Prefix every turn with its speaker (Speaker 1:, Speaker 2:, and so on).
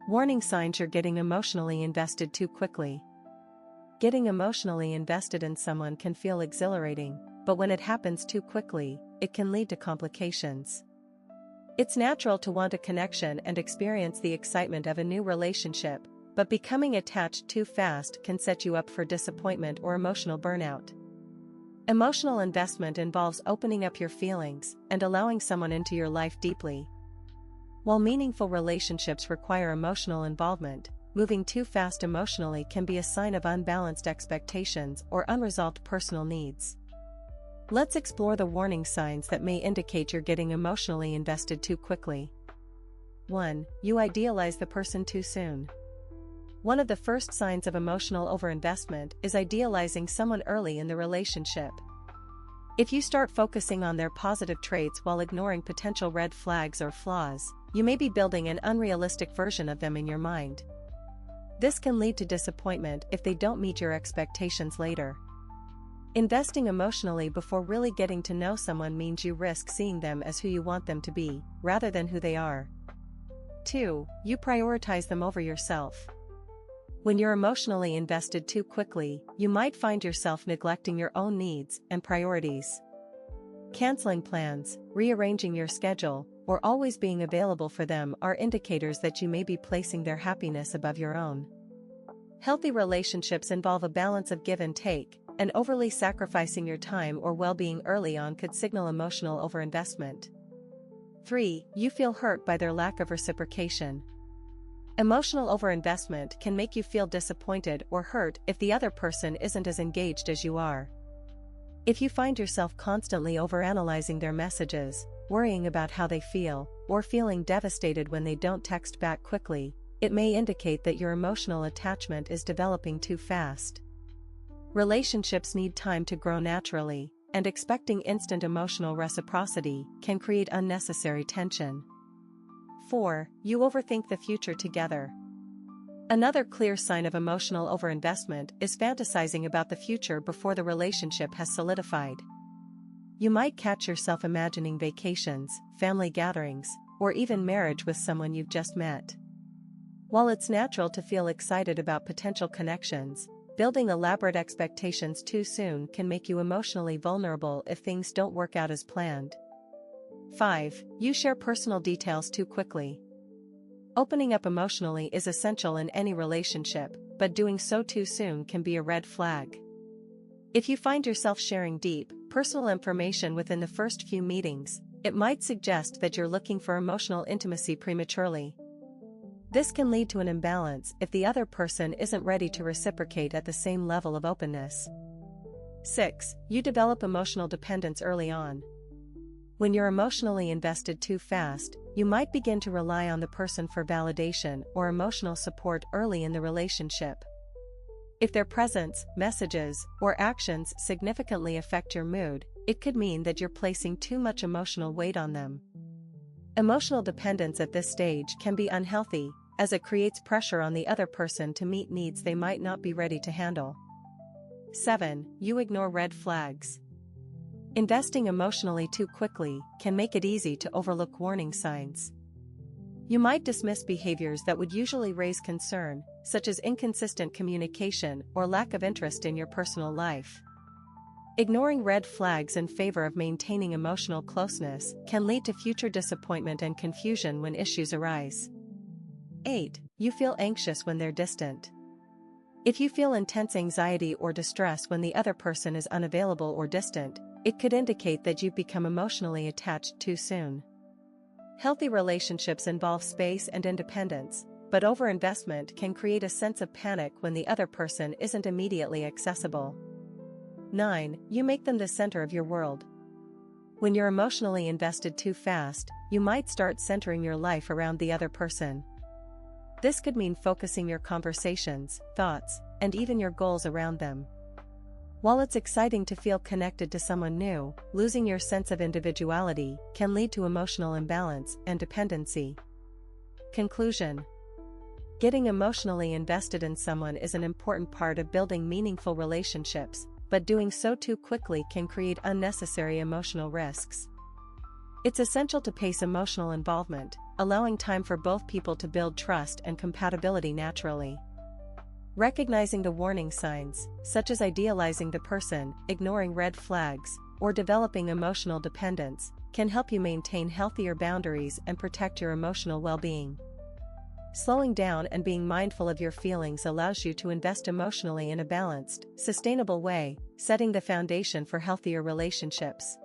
Speaker 1: Warning signs you're getting emotionally invested too quickly. Getting emotionally invested in someone can feel exhilarating, but when it happens too quickly, it can lead to complications. It's natural to want a connection and experience the excitement of a new relationship, but becoming attached too fast can set you up for disappointment or emotional burnout. Emotional investment involves opening up your feelings and allowing someone into your life deeply. While meaningful relationships require emotional involvement, moving too fast emotionally can be a sign of unbalanced expectations or unresolved personal needs. Let's explore the warning signs that may indicate you're getting emotionally invested too quickly. 1. You idealize the person too soon. One of the first signs of emotional overinvestment is idealizing someone early in the relationship. If you start focusing on their positive traits while ignoring potential red flags or flaws, you may be building an unrealistic version of them in your mind. This can lead to disappointment if they don't meet your expectations later. Investing emotionally before really getting to know someone means you risk seeing them as who you want them to be, rather than who they are. 2. You prioritize them over yourself. When you're emotionally invested too quickly, you might find yourself neglecting your own needs and priorities. Canceling plans, rearranging your schedule, or always being available for them are indicators that you may be placing their happiness above your own. Healthy relationships involve a balance of give and take, and overly sacrificing your time or well-being early on could signal emotional overinvestment. 3. You feel hurt by their lack of reciprocation. Emotional overinvestment can make you feel disappointed or hurt if the other person isn't as engaged as you are. If you find yourself constantly overanalyzing their messages, worrying about how they feel, or feeling devastated when they don't text back quickly, it may indicate that your emotional attachment is developing too fast. Relationships need time to grow naturally, and expecting instant emotional reciprocity can create unnecessary tension. 4. You overthink the future together. Another clear sign of emotional overinvestment is fantasizing about the future before the relationship has solidified. You might catch yourself imagining vacations, family gatherings, or even marriage with someone you've just met. While it's natural to feel excited about potential connections, building elaborate expectations too soon can make you emotionally vulnerable if things don't work out as planned. 5. You share personal details too quickly. Opening up emotionally is essential in any relationship, but doing so too soon can be a red flag. If you find yourself sharing deep, personal information within the first few meetings, it might suggest that you're looking for emotional intimacy prematurely. This can lead to an imbalance if the other person isn't ready to reciprocate at the same level of openness. 6. You develop emotional dependence early on. When you're emotionally invested too fast, you might begin to rely on the person for validation or emotional support early in the relationship. If their presence, messages, or actions significantly affect your mood, it could mean that you're placing too much emotional weight on them. Emotional dependence at this stage can be unhealthy, as it creates pressure on the other person to meet needs they might not be ready to handle. 7. You ignore red flags. Investing emotionally too quickly can make it easy to overlook warning signs. You might dismiss behaviors that would usually raise concern, such as inconsistent communication or lack of interest in your personal life. Ignoring red flags in favor of maintaining emotional closeness can lead to future disappointment and confusion when issues arise. 8. You feel anxious when they're distant. If you feel intense anxiety or distress when the other person is unavailable or distant, it could indicate that you've become emotionally attached too soon. Healthy relationships involve space and independence, but overinvestment can create a sense of panic when the other person isn't immediately accessible. 9. You make them the center of your world. When you're emotionally invested too fast, you might start centering your life around the other person. This could mean focusing your conversations, thoughts, and even your goals around them. While it's exciting to feel connected to someone new, losing your sense of individuality can lead to emotional imbalance and dependency. Conclusion: getting emotionally invested in someone is an important part of building meaningful relationships, but doing so too quickly can create unnecessary emotional risks. It's essential to pace emotional involvement, allowing time for both people to build trust and compatibility naturally. Recognizing the warning signs, such as idealizing the person, ignoring red flags, or developing emotional dependence, can help you maintain healthier boundaries and protect your emotional well-being. Slowing down and being mindful of your feelings allows you to invest emotionally in a balanced, sustainable way, setting the foundation for healthier relationships.